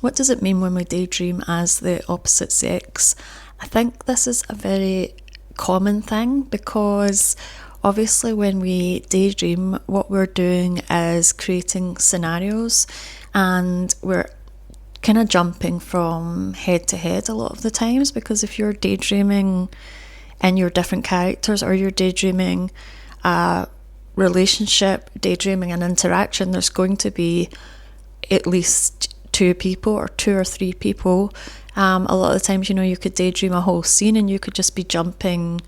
What does it mean when we daydream as the opposite sex? I think this is a very common thing because obviously when we daydream, what we're doing is creating scenarios, and we're kind of jumping from head to head a lot of the times, because if you're daydreaming in your different characters, or you're daydreaming a relationship, daydreaming an interaction, there's going to be at least two people or two or three people. A lot of the times, you could daydream a whole scene and you could just be jumping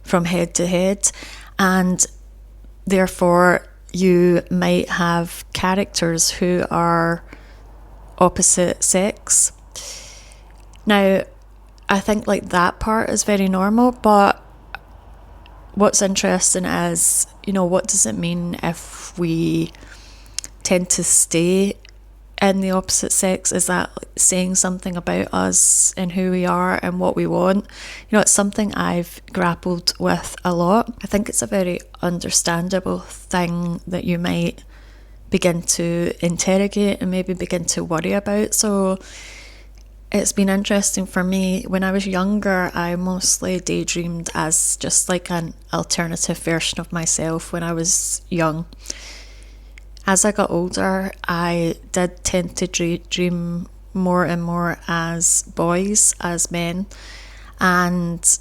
from head to head, and therefore you might have characters who are opposite sex. Now, I think like that part is very normal, but what's interesting is, what does it mean if we tend to stay in the opposite sex? Is that saying something about us and who we are and what we want? It's something I've grappled with a lot. I think it's a very understandable thing that you might begin to interrogate and maybe begin to worry about. So it's been interesting for me. When I was younger, I mostly daydreamed as just like an alternative version of myself when I was young. As I got older, I did tend to dream more and more as boys, as men, and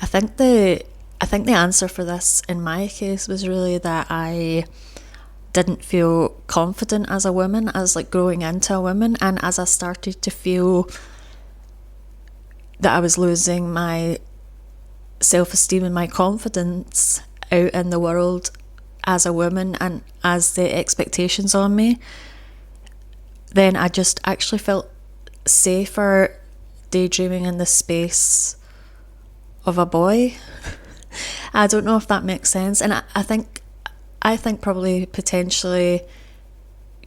I think the answer for this in my case was really that I didn't feel confident as a woman, as like growing into a woman, and as I started to feel that I was losing my self-esteem and my confidence out in the world as a woman and as the expectations on me, then I just actually felt safer daydreaming in the space of a boy. I don't know if that makes sense. And I think probably potentially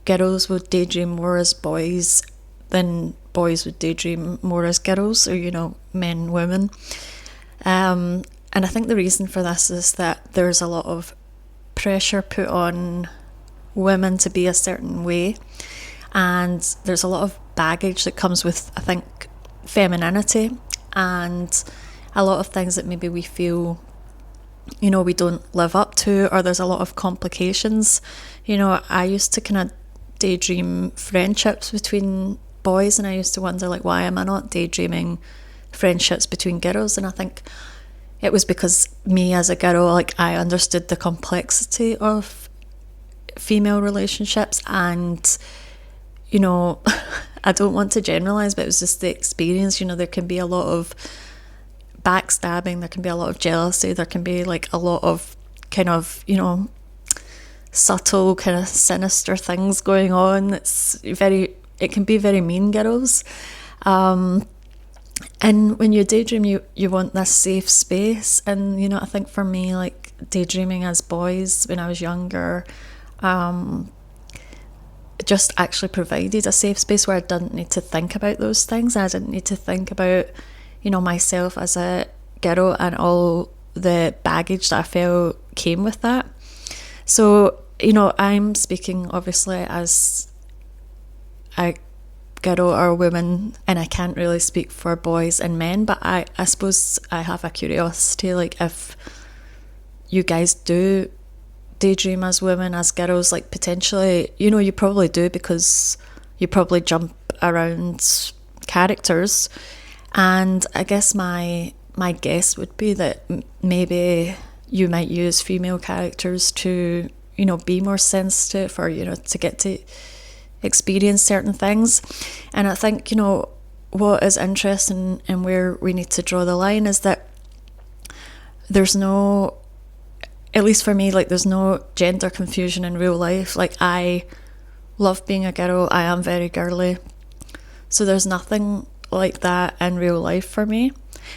girls would daydream more as boys than boys would daydream more as girls, or men, women. And I think the reason for this is that there's a lot of pressure put on women to be a certain way, and there's a lot of baggage that comes with, I think, femininity, and a lot of things that maybe we feel we don't live up to, or there's a lot of complications. I used to kind of daydream friendships between boys, and I used to wonder, like, why am I not daydreaming friendships between girls? And I think it was because me as a girl, like, I understood the complexity of female relationships, and I don't want to generalize, but it was just the experience. There can be a lot of backstabbing, there can be a lot of jealousy, there can be like a lot of kind of subtle kind of sinister things going on. It can be very mean, girls. And when you daydream, you want this safe space, and I think for me, like, daydreaming as boys when I was younger just actually provided a safe space where I didn't need to think about those things. I didn't need to think about myself as a girl and all the baggage that I felt came with that. So, I'm speaking obviously as a girl or a woman, and I can't really speak for boys and men, but I suppose I have a curiosity, like, if you guys do daydream as women, as girls, like, potentially, you probably do, because you probably jump around characters. And I guess my guess would be that maybe you might use female characters to, be more sensitive, or, to get to experience certain things. And I think, what is interesting and where we need to draw the line is that there's no, at least for me, like, there's no gender confusion in real life. Like, I love being a girl, I am very girly. So there's nothing like that in real life for me,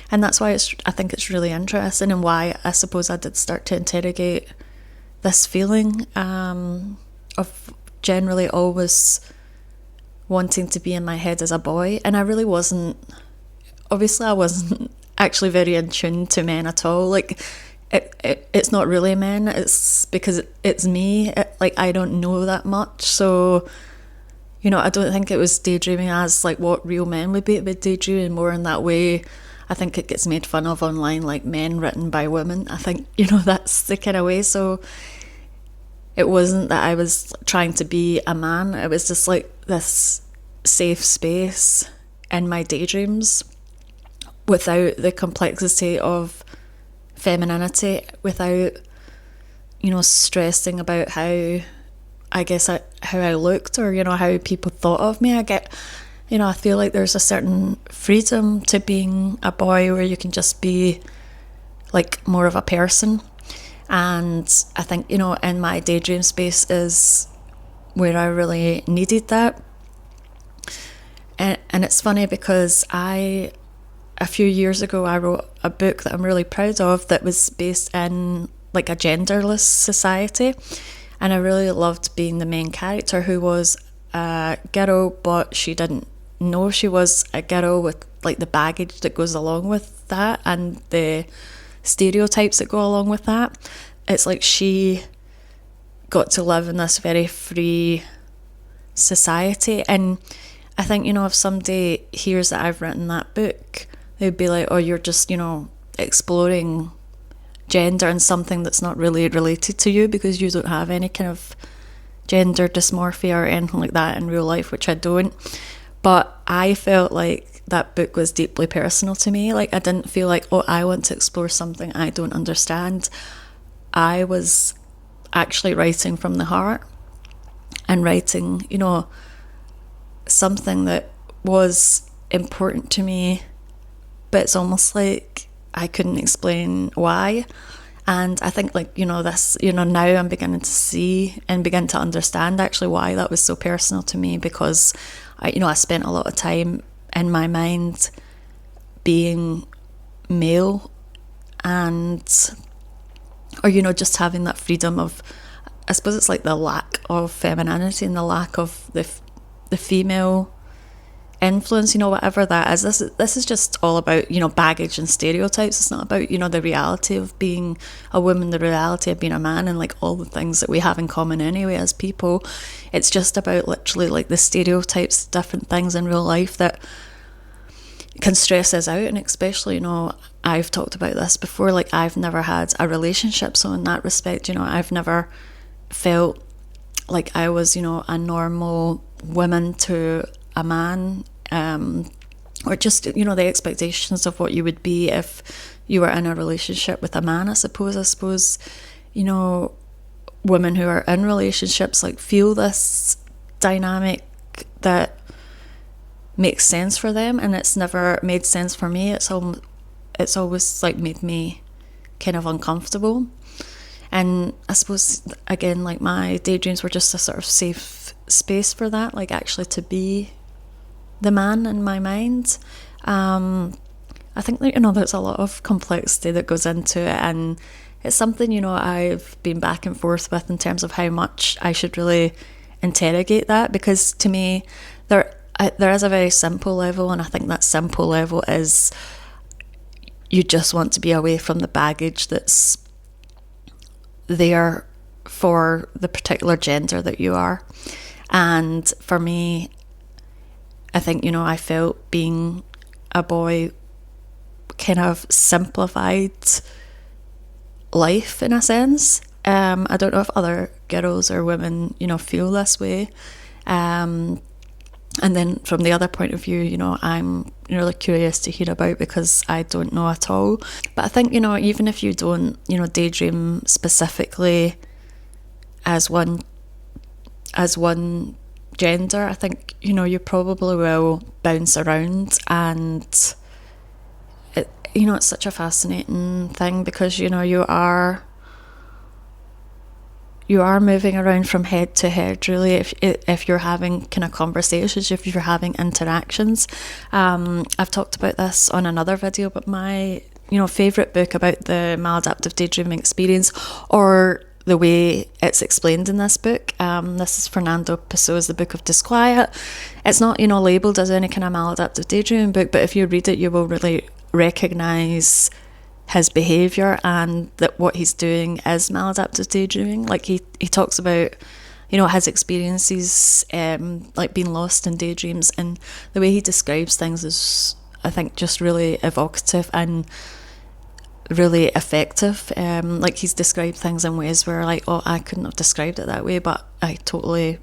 and that's why I think it's really interesting, and why I suppose I did start to interrogate this feeling of generally always wanting to be in my head as a boy. And I really wasn't actually very in tune to men at all. Like, it's not really men, it's because it's me. Like, I don't know that much, so I don't think it was daydreaming as like what real men would be daydreaming more in that way. I think it gets made fun of online, like men written by women. I think, that's the kind of way. So it wasn't that I was trying to be a man. It was just like this safe space in my daydreams without the complexity of femininity, without, stressing about how I looked, or, how people thought of me. I feel like there's a certain freedom to being a boy where you can just be like more of a person. And I think, in my daydream space is where I really needed that. And it's funny because a few years ago, I wrote a book that I'm really proud of that was based in like a genderless society. And I really loved being the main character, who was a girl, but she didn't know she was a girl, with like the baggage that goes along with that and the stereotypes that go along with that. It's like she got to live in this very free society. And I think, if somebody hears that I've written that book, they'd be like, oh, you're just, exploring gender and something that's not really related to you, because you don't have any kind of gender dysmorphia or anything like that in real life, which I don't. But I felt like that book was deeply personal to me. Like, I didn't feel like, oh, I want to explore something I don't understand. I was actually writing from the heart and writing, something that was important to me, but it's almost like I couldn't explain why. And I think this, now I'm beginning to see and begin to understand actually why that was so personal to me, because I spent a lot of time in my mind being male, and just having that freedom of, I suppose it's like the lack of femininity and the lack of the female influence, whatever that is. This is just all about, baggage and stereotypes. It's not about, the reality of being a woman, the reality of being a man, and like all the things that we have in common anyway as people. It's just about literally like the stereotypes, different things in real life that can stress us out. And especially, I've talked about this before, like I've never had a relationship, so in that respect, I've never felt like I was, a normal woman to a man, or just, the expectations of what you would be if you were in a relationship with a man. I suppose, women who are in relationships like feel this dynamic that makes sense for them, and it's never made sense for me. It's always like made me kind of uncomfortable. And I suppose, again, like my daydreams were just a sort of safe space for that, like actually to be the man in my mind. I think that, there's a lot of complexity that goes into it, and it's something, I've been back and forth with in terms of how much I should really interrogate that, because to me, there is a very simple level, and I think that simple level is you just want to be away from the baggage that's there for the particular gender that you are. And for me, I think, I felt being a boy kind of simplified life in a sense. I don't know if other girls or women, feel this way. And then from the other point of view, I'm really curious to hear about, because I don't know at all. But I think, even if you don't, daydream specifically as one gender, I think, you probably will bounce around. And it's such a fascinating thing, because, you are moving around from head to head, really, if you're having kind of conversations, if you're having interactions. I've talked about this on another video, but my favourite book about the maladaptive daydreaming experience, or the way it's explained in this book, this is Fernando Pessoa's The Book of Disquiet. It's not labelled as any kind of maladaptive daydreaming book, but if you read it, you will really recognise his behaviour, and that what he's doing is maladaptive daydreaming. Like he talks about, his experiences, like being lost in daydreams, and the way he describes things is, I think, just really evocative and really effective. Like, he's described things in ways where, like, oh, I couldn't have described it that way, but I totally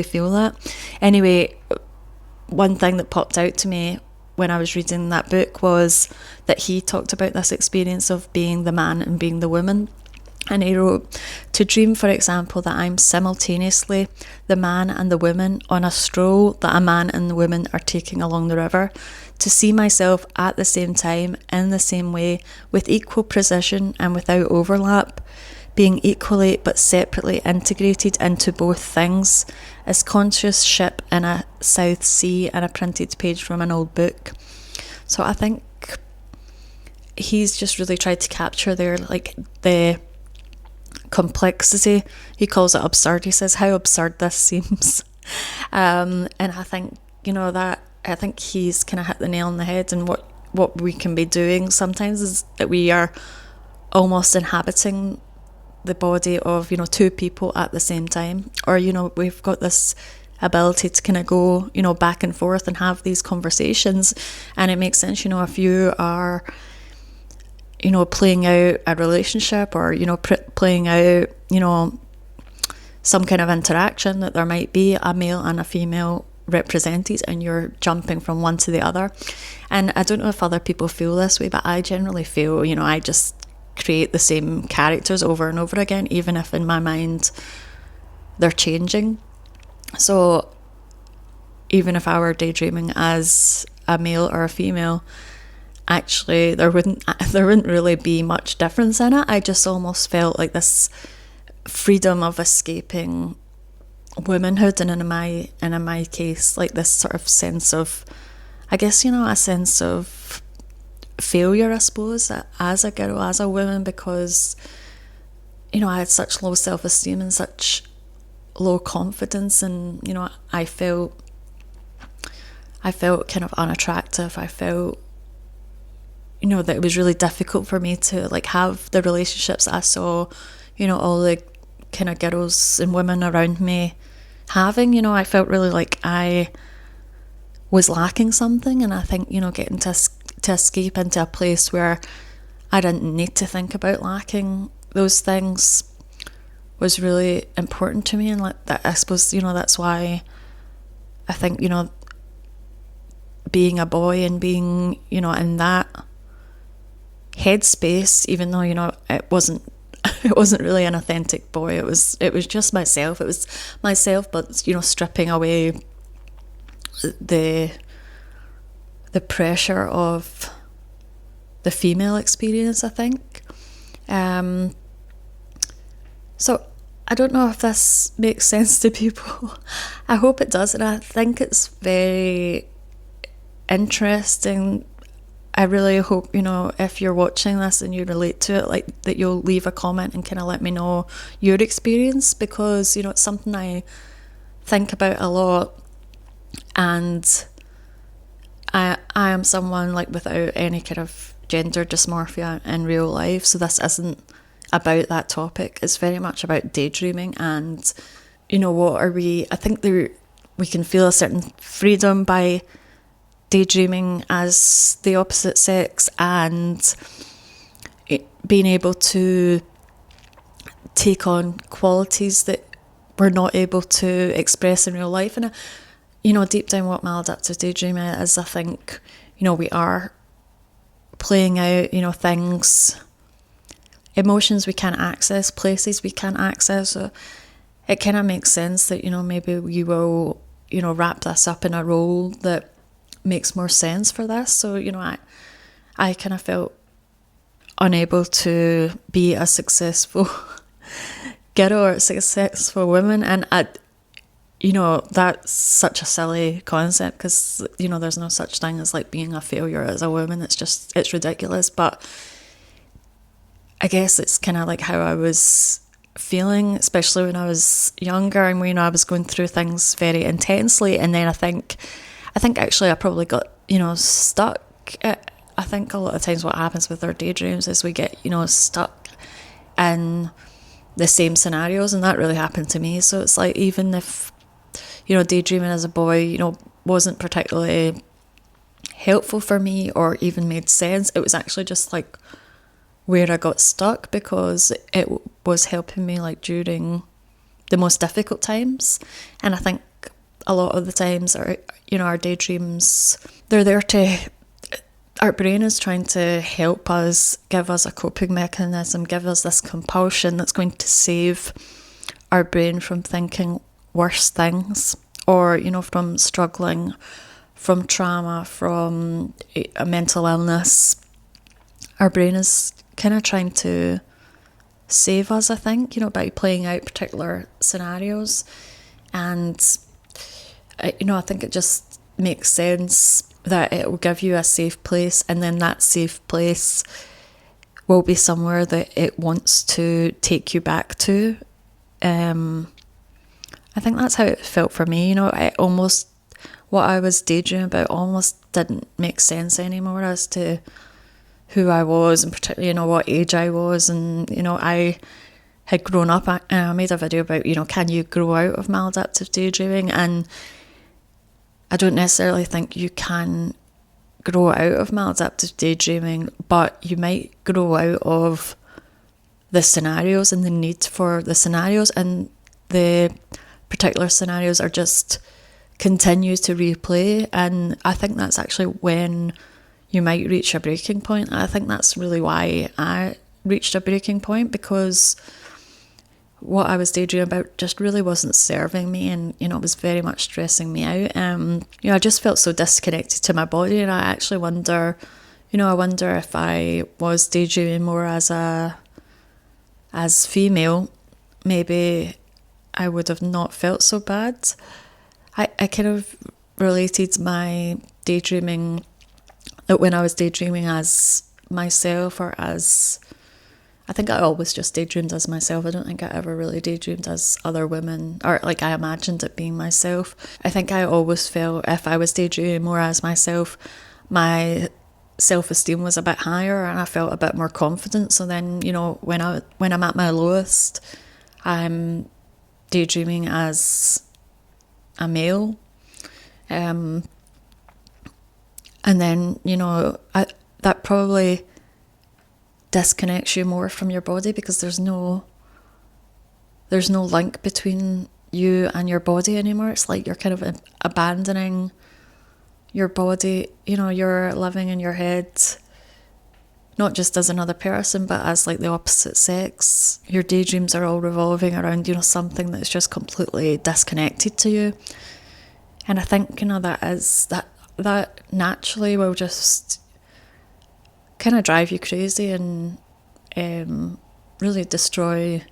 feel that. Anyway, one thing that popped out to me when I was reading that book was that he talked about this experience of being the man and being the woman. And he wrote, to dream, for example, that I'm simultaneously the man and the woman on a stroll that a man and the woman are taking along the river. To see myself at the same time, in the same way, with equal precision and without overlap, being equally but separately integrated into both things, as conscious ship in a South Sea and a printed page from an old book. So I think he's just really tried to capture there, like, the complexity. He calls it absurd. He says how absurd this seems. And I think, that, I think he's kind of hit the nail on the head. And what we can be doing sometimes is that we are almost inhabiting the body of, two people at the same time. Or, we've got this ability to kind of go, back and forth and have these conversations. And it makes sense, if you are, playing out a relationship, or, playing out, some kind of interaction, that there might be a male and a female represented, and you're jumping from one to the other. And I don't know if other people feel this way, but I generally feel, I just create the same characters over and over again, even if in my mind they're changing. So even if I were daydreaming as a male or a female, actually there wouldn't really be much difference in it. I just almost felt like this freedom of escaping womanhood, and in my case, like this sort of sense of, I guess, a sense of failure, I suppose, as a girl, as a woman, because I had such low self-esteem and such low confidence, and I felt kind of unattractive. I felt that it was really difficult for me to, like, have the relationships I saw all the kind of girls and women around me having. I felt really like I was lacking something, and I think getting to escape into a place where I didn't need to think about lacking those things was really important to me. And like that, I suppose that's why I think being a boy and being in that headspace, even though it wasn't really an authentic boy, it was just myself. It was myself, but stripping away the pressure of the female experience, I think. So I don't know if this makes sense to people. I hope it does, and I think it's very interesting. I really hope, if you're watching this and you relate to it, like, that you'll leave a comment and kind of let me know your experience, because, it's something I think about a lot. And I am someone, like, without any kind of gender dysmorphia in real life, so this isn't about that topic. It's very much about daydreaming, and, what are we... I think we can feel a certain freedom by daydreaming as the opposite sex, and being able to take on qualities that we're not able to express in real life. And deep down, what maladaptive daydreaming is, I think we are playing out things, emotions we can't access, places we can't access. So it kind of makes sense that maybe we will wrap this up in a role that makes more sense for this. So I kind of felt unable to be a successful girl or a successful woman, and that's such a silly concept, because there's no such thing as like being a failure as a woman. It's ridiculous. But I guess it's kind of like how I was feeling, especially when I was younger, and when I was going through things very intensely. And then I think actually I probably got, stuck. I think a lot of times what happens with our daydreams is we get, stuck in the same scenarios, and that really happened to me. So it's like, even if, daydreaming as a boy, wasn't particularly helpful for me or even made sense, it was actually just like where I got stuck, because it was helping me like during the most difficult times. And I think a lot of the times our daydreams, they're there to, our brain is trying to help us, give us a coping mechanism, give us this compulsion that's going to save our brain from thinking worse things, or, from struggling, from trauma, from a mental illness. Our brain is kind of trying to save us, I think, by playing out particular scenarios. And, I think it just makes sense that it will give you a safe place, and then that safe place will be somewhere that it wants to take you back to. I think that's how it felt for me. What I was daydreaming about almost didn't make sense anymore as to who I was, and particularly, what age I was. And, I had grown up, and I made a video about, can you grow out of maladaptive daydreaming? And I don't necessarily think you can grow out of maladaptive daydreaming, but you might grow out of the scenarios and the need for the scenarios, and the particular scenarios are just continue to replay. And I think that's actually when you might reach a breaking point. I think that's really why I reached a breaking point, because what I was daydreaming about just really wasn't serving me, and it was very much stressing me out. I just felt so disconnected to my body, and I actually wonder if I was daydreaming more as female, maybe I would have not felt so bad. I kind of related my daydreaming, that when I was daydreaming as myself, or as, I think I always just daydreamed as myself. I don't think I ever really daydreamed as other women, or like I imagined it being myself. I think I always felt if I was daydreaming more as myself, my self-esteem was a bit higher, and I felt a bit more confident. So then, when I'm at my lowest, I'm daydreaming as a male. And then, that probably disconnects you more from your body, because there's no link between you and your body anymore. It's like you're kind of abandoning your body. You're living in your head, not just as another person, but as like the opposite sex. Your daydreams are all revolving around, something that's just completely disconnected to you. And I think, that naturally will just kind of drive you crazy, and really destroy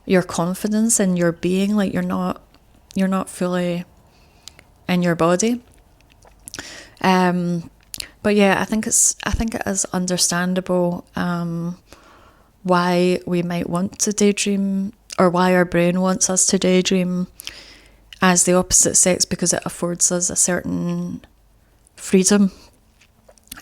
your confidence in your being. Like you're not fully in your body. But yeah, I think it is understandable why we might want to daydream, or why our brain wants us to daydream as the opposite sex, because it affords us a certain freedom,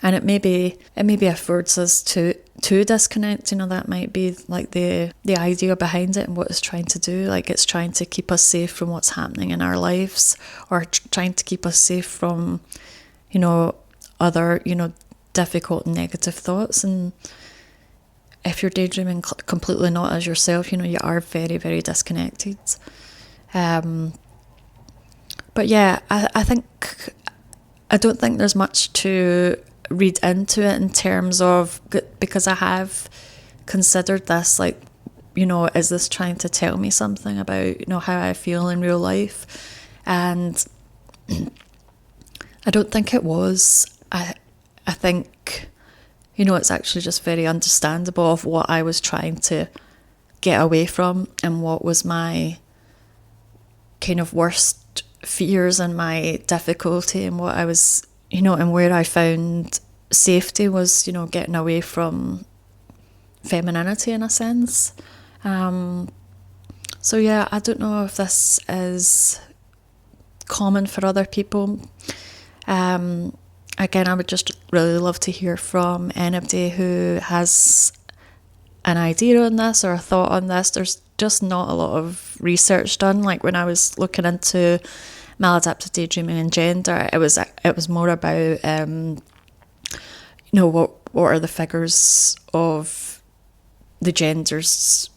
and it maybe affords us to disconnect. That might be like the idea behind it, and what it's trying to do. Like it's trying to keep us safe from what's happening in our lives, or trying to keep us safe from other difficult negative thoughts. And if you're daydreaming completely not as yourself, you are very, very disconnected. But yeah, I think, I don't think there's much to read into it in terms of, because I have considered this, like, is this trying to tell me something about, how I feel in real life? And I don't think it was. I think, it's actually just very understandable of what I was trying to get away from, and what was my kind of worst fears and my difficulty, and what I was, and where I found safety was, getting away from femininity in a sense. So yeah, I don't know if this is common for other people. Again, I would just really love to hear from anybody who has an idea on this or a thought on this. There's just not a lot of research done. Like when I was looking into maladaptive daydreaming and gender, it was more about what are the figures of the genders.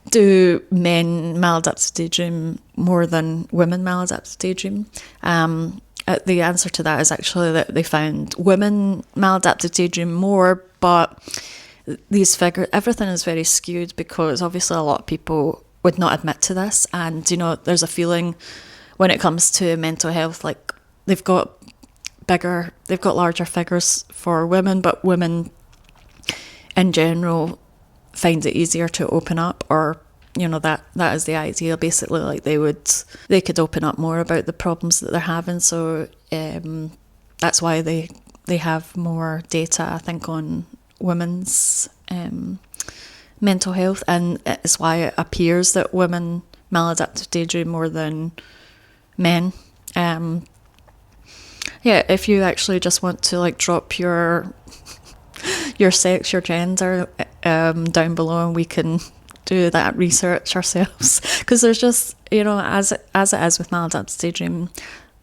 Do men maladaptive daydream more than women maladaptive daydream? The answer to that is actually that they found women maladaptive daydream more, but these figures, everything is very skewed because obviously a lot of people would not admit to this, and there's a feeling when it comes to mental health, like they've got larger figures for women, but women in general find it easier to open up, or that is the ideal, basically, like they could open up more about the problems that they're having. So that's why they have more data, I think, on women's mental health, and it's why it appears that women maladaptive daydream more than men. If you actually just want to like drop your sex, your gender down below, and we can do that research ourselves, because there's just, as it is with maladaptive daydream,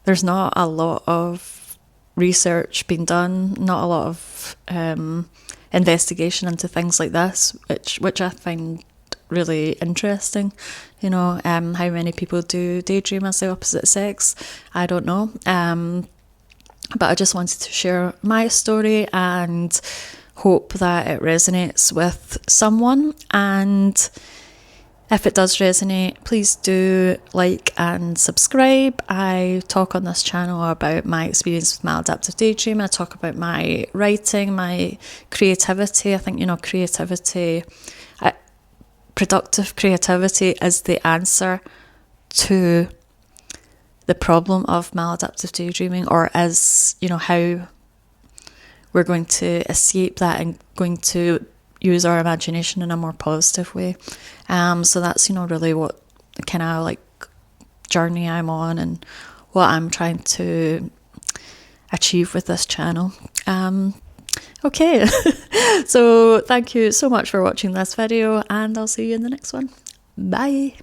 there's not a lot of research being done, not a lot of investigation into things like this, which I find really interesting. How many people do daydream as the opposite sex, I don't know, but I just wanted to share my story and hope that it resonates with someone. And if it does resonate, please do like and subscribe. I talk on this channel about my experience with maladaptive daydream. I talk about my writing, my creativity. I think, creativity, productive creativity is the answer to the problem of maladaptive daydreaming, or is, how we're going to escape that and going to use our imagination in a more positive way. So that's, really what kind of like journey I'm on and what I'm trying to achieve with this channel. Okay, so thank you so much for watching this video, and I'll see you in the next one. Bye.